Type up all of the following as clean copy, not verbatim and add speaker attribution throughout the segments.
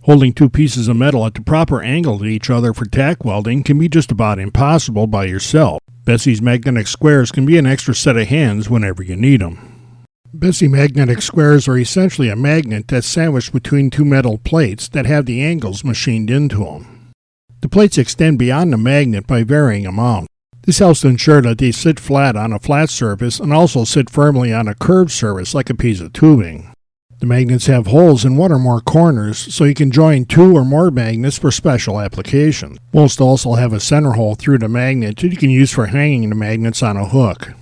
Speaker 1: Holding two pieces of metal at the proper angle to each other for tack welding can be just about impossible by yourself. Bessey's magnetic squares can be an extra set of hands whenever you need them. Bessey magnetic squares are essentially a magnet that's sandwiched between two metal plates that have the angles machined into them. The plates extend beyond the magnet by varying amount. This helps to ensure that they sit flat on a flat surface and also sit firmly on a curved surface like a piece of tubing. The magnets have holes in one or more corners, so you can join two or more magnets for special applications. Most also have a center hole through the magnet that you can use for hanging the magnets on a hook.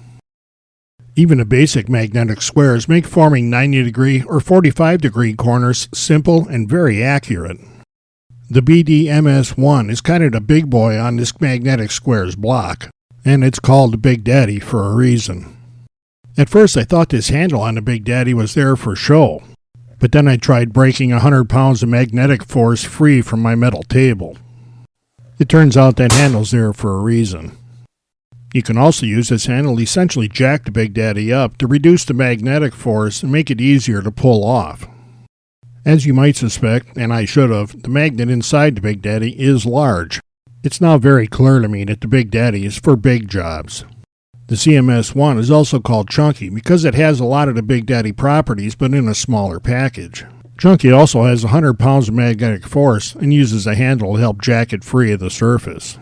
Speaker 1: Even the basic magnetic squares make forming 90-degree or 45-degree corners simple and very accurate. The BDMS-1 is kind of the big boy on this magnetic squares block, and it's called the Big Daddy for a reason. At first I thought this handle on the Big Daddy was there for show, but then I tried breaking 100 pounds of magnetic force free from my metal table. It turns out that handle's there for a reason. You can also use this handle to essentially jack the Big Daddy up to reduce the magnetic force and make it easier to pull off. As you might suspect, and I should have, the magnet inside the Big Daddy is large. It's now very clear to me that the Big Daddy is for big jobs. The CMS-1 is also called chunky because it has a lot of the Big Daddy properties but in a smaller package. Chunky also has 100 pounds of magnetic force and uses a handle to help jack it free of the surface.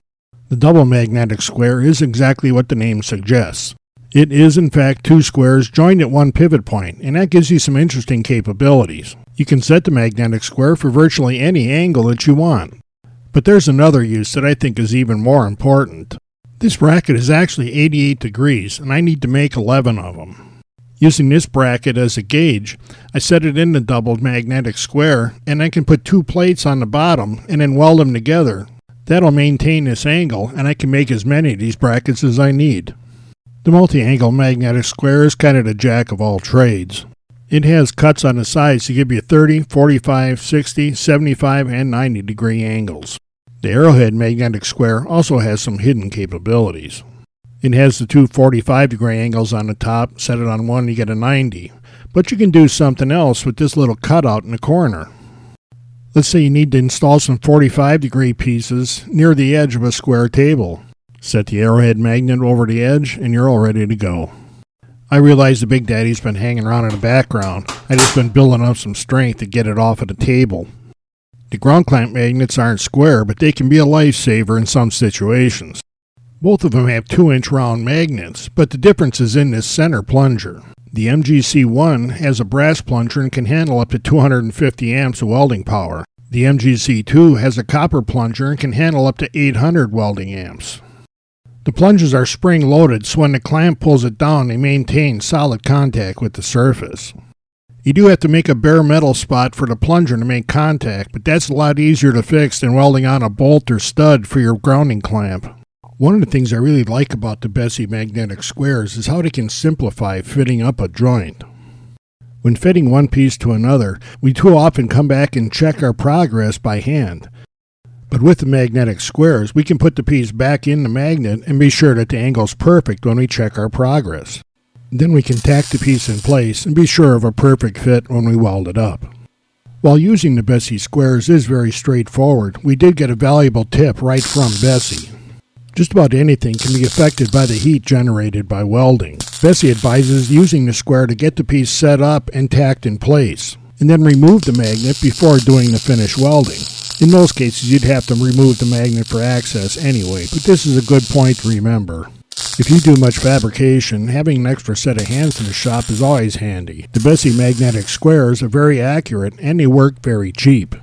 Speaker 1: The double magnetic square is exactly what the name suggests. It is in fact two squares joined at one pivot point, and that gives you some interesting capabilities. You can set the magnetic square for virtually any angle that you want. But there's another use that I think is even more important. This bracket is actually 88 degrees, and I need to make 11 of them. Using this bracket as a gauge, I set it in the double magnetic square, and I can put two plates on the bottom and then weld them together. That'll maintain this angle, and I can make as many of these brackets as I need. The multi-angle magnetic square is kind of the jack of all trades. It has cuts on the sides to give you 30, 45, 60, 75, and 90 degree angles. The arrowhead magnetic square also has some hidden capabilities. It has the two 45 degree angles on the top. Set it on one, you get a 90. But you can do something else with this little cutout in the corner. Let's say you need to install some 45 degree pieces near the edge of a square table. Set the arrowhead magnet over the edge and you're all ready to go. I realize the Big Daddy's been hanging around in the background. I just been building up some strength to get it off of the table. The ground clamp magnets aren't square, but they can be a lifesaver in some situations. Both of them have 2-inch round magnets, but the difference is in this center plunger. The MGC-1 has a brass plunger and can handle up to 250 amps of welding power. The MGC-2 has a copper plunger and can handle up to 800 welding amps. The plungers are spring-loaded, so when the clamp pulls it down, they maintain solid contact with the surface. You do have to make a bare metal spot for the plunger to make contact, but that's a lot easier to fix than welding on a bolt or stud for your grounding clamp. One of the things I really like about the Bessey magnetic squares is how they can simplify fitting up a joint. When fitting one piece to another, we too often come back and check our progress by hand. But with the magnetic squares, we can put the piece back in the magnet and be sure that the angle's perfect when we check our progress. Then we can tack the piece in place and be sure of a perfect fit when we weld it up. While using the Bessey squares is very straightforward, we did get a valuable tip right from Bessey. Just about anything can be affected by the heat generated by welding. Bessey advises using the square to get the piece set up and tacked in place, and then remove the magnet before doing the finish welding. In most cases, you'd have to remove the magnet for access anyway, but this is a good point to remember. If you do much fabrication, having an extra set of hands in the shop is always handy. The Bessey magnetic squares are very accurate and they work very cheap.